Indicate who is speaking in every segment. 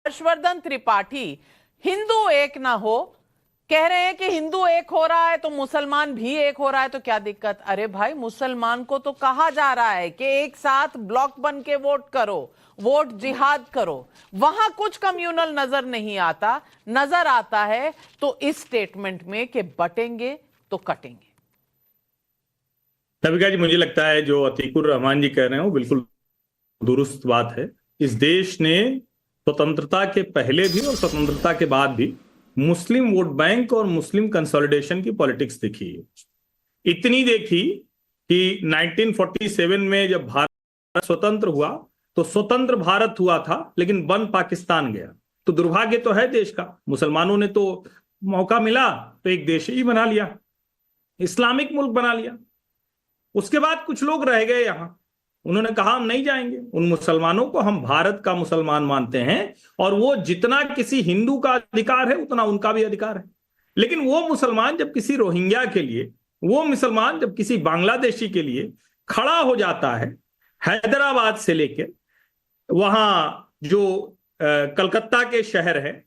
Speaker 1: हर्षवर्धन त्रिपाठी हिंदू एक ना हो, कह रहे हैं कि हिंदू एक हो रहा है तो मुसलमान भी एक हो रहा है, तो क्या दिक्कत? अरे भाई, मुसलमान को तो कहा जा रहा है कि एक साथ ब्लॉक बन के वोट करो, वोट जिहाद करो। वहां कुछ कम्युनल नजर नहीं आता, नजर आता है तो इस स्टेटमेंट में कि बटेंगे तो कटेंगे।
Speaker 2: नविका जी, मुझे लगता है जो अतीकुर रहमान जी कह रहे हैं वो बिल्कुल दुरुस्त बात है। इस देश ने स्वतंत्रता के पहले भी और स्वतंत्रता के बाद भी मुस्लिम वोट बैंक और मुस्लिम कंसोलिडेशन की पॉलिटिक्स देखी है। इतनी देखी कि 1947 में जब भारत स्वतंत्र हुआ तो स्वतंत्र भारत हुआ था लेकिन बन पाकिस्तान गया। तो दुर्भाग्य तो है देश का। मुसलमानों ने तो मौका मिला तो एक देश ही बना लिया, इस्लामिक मुल्क बना लिया। उसके बाद कुछ लोग रह गए यहां, उन्होंने कहा हम नहीं जाएंगे। उन मुसलमानों को हम भारत का मुसलमान मानते हैं और वो जितना किसी हिंदू का अधिकार है उतना उनका भी अधिकार है। लेकिन वो मुसलमान जब किसी रोहिंग्या के लिए, वो मुसलमान जब किसी बांग्लादेशी के लिए खड़ा हो जाता है, हैदराबाद से लेकर वहां जो कलकत्ता के शहर है,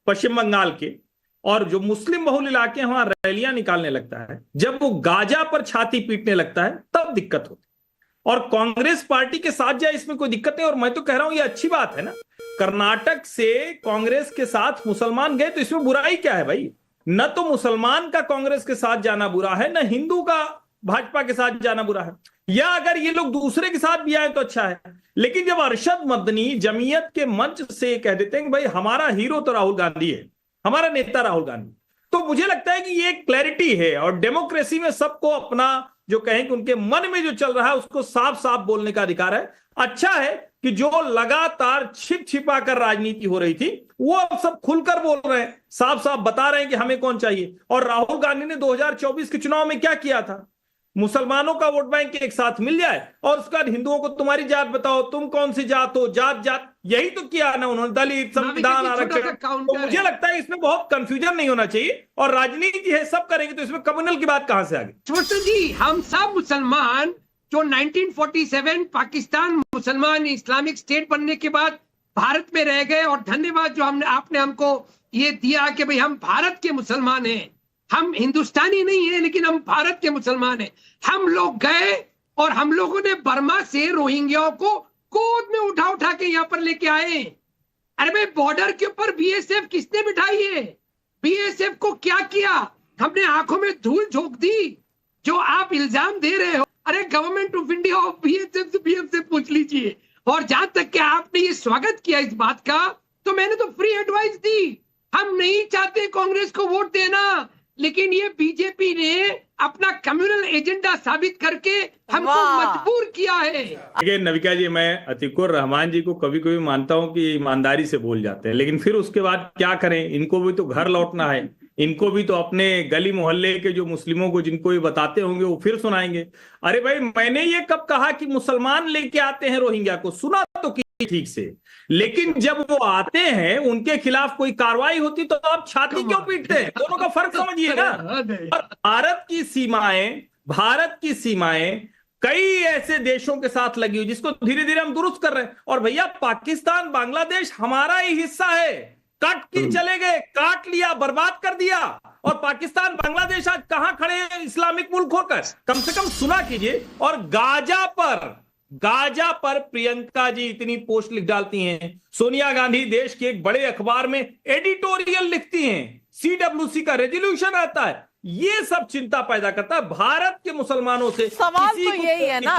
Speaker 2: पश्चिम बंगाल के, और जो मुस्लिम बहुल इलाके हैं वहां रैलियां निकालने लगता है, जब वो गाजा पर छाती पीटने लगता है, तब दिक्कत होती है। और कांग्रेस पार्टी के साथ जाए इसमें कोई दिक्कत नहीं। और मैं तो कह रहा हूं ये अच्छी बात है ना। कर्नाटक से कांग्रेस के साथ मुसलमान गए तो इसमें बुराई क्या है भाई? न तो मुसलमान का कांग्रेस के साथ जाना बुरा है, न हिंदू का भाजपा के साथ जाना बुरा है। या अगर ये लोग दूसरे के साथ भी आए तो अच्छा है। लेकिन जब अरशद मदनी जमीयत के मंच से कह देते हैं कि भाई हमारा हीरो तो राहुल गांधी है, हमारा नेता राहुल गांधी, तो मुझे लगता है कि ये एक क्लैरिटी है। और डेमोक्रेसी में सबको अपना जो कहें कि उनके मन में जो चल रहा है उसको साफ साफ बोलने का अधिकार है। अच्छा है कि जो लगातार छिप छिपा कर राजनीति हो रही थी वो अब सब खुलकर बोल रहे हैं, साफ साफ बता रहे हैं कि हमें कौन चाहिए। और राहुल गांधी ने 2024 के चुनाव में क्या किया था? मुसलमानों का वोट बैंक एक साथ मिल जाए और उसके बाद हिंदुओं को तुम्हारी जात बताओ, तुम कौन सी जात हो, जात जात, यही तो किया ना उन्होंने, दलित संविधान आरक्षण। तो मुझे लगता है इसमें बहुत कंफ्यूजन नहीं होना चाहिए। और राजनीति है, सब करेंगे तो इसमें कम्युनल की बात कहां से आ गई?
Speaker 3: जी, हम सब मुसलमान जो 1947 पाकिस्तान मुसलमान इस्लामिक स्टेट बनने के बाद भारत में रह गए, और धन्यवाद जो आपने हमको ये दिया कि भाई हम भारत के मुसलमान हैं, हम हिंदुस्तानी नहीं है लेकिन हम भारत के मुसलमान हैं। हम लोग गए और हम लोगों ने बर्मा से रोहिंग्याओं को गोद में उठा उठा के यहाँ पर लेके आए। अरे भाई, बॉर्डर के ऊपर बीएसएफ किसने बिठाई है? बीएसएफ को क्या किया? हमने आंखों में धूल झोंक दी। जो आप इल्जाम दे रहे हो, अरे गवर्नमेंट ऑफ इंडिया और बीएसएफ से बीएफ पूछ लीजिए। और जहां तक कि आपने ये स्वागत किया इस बात का, तो मैंने तो फ्री एडवाइस दी। हम नहीं चाहते कांग्रेस को वोट देना, लेकिन ये बीजेपी ने अपना कम्युनल एजेंडा साबित करके हमको मजबूर किया है।
Speaker 2: देखिए नविका जी, मैं अतीकुर रहमान जी को कभी कभी मानता हूं कि ईमानदारी से बोल जाते हैं, लेकिन फिर उसके बाद क्या करें? इनको भी तो घर लौटना है, इनको भी तो अपने गली मोहल्ले के जो मुस्लिमों को जिनको ये बताते होंगे वो फिर सुनाएंगे। अरे भाई, मैंने ये कब कहा कि मुसलमान लेके आते हैं रोहिंग्या को? सुना तो ठीक से, लेकिन जब वो आते हैं उनके खिलाफ कोई कार्रवाई होती तो आप छाती क्यों पीटते हैं? दोनों का फर्क समझिए ना। और भारत की सीमाएं कई ऐसे देशों के साथ लगी हुई जिसको धीरे धीरे हम दुरुस्त कर रहे हैं। और भैया, पाकिस्तान बांग्लादेश हमारा ही हिस्सा है। कट के चले गए, काट लिया, बर्बाद कर दिया। और पाकिस्तान बांग्लादेश आज कहां खड़े हैं इस्लामिक मुल्क होकर? कम से कम सुना कीजिए। और गाजा पर प्रियंका जी इतनी पोस्ट लिख डालती हैं, सोनिया गांधी देश के एक बड़े अखबार में एडिटोरियल लिखती हैं, सीडब्ल्यूसी का रेजोल्यूशन आता है। ये सब चिंता पैदा करता है भारत के मुसलमानों से।
Speaker 1: सवाल तो यही है ना।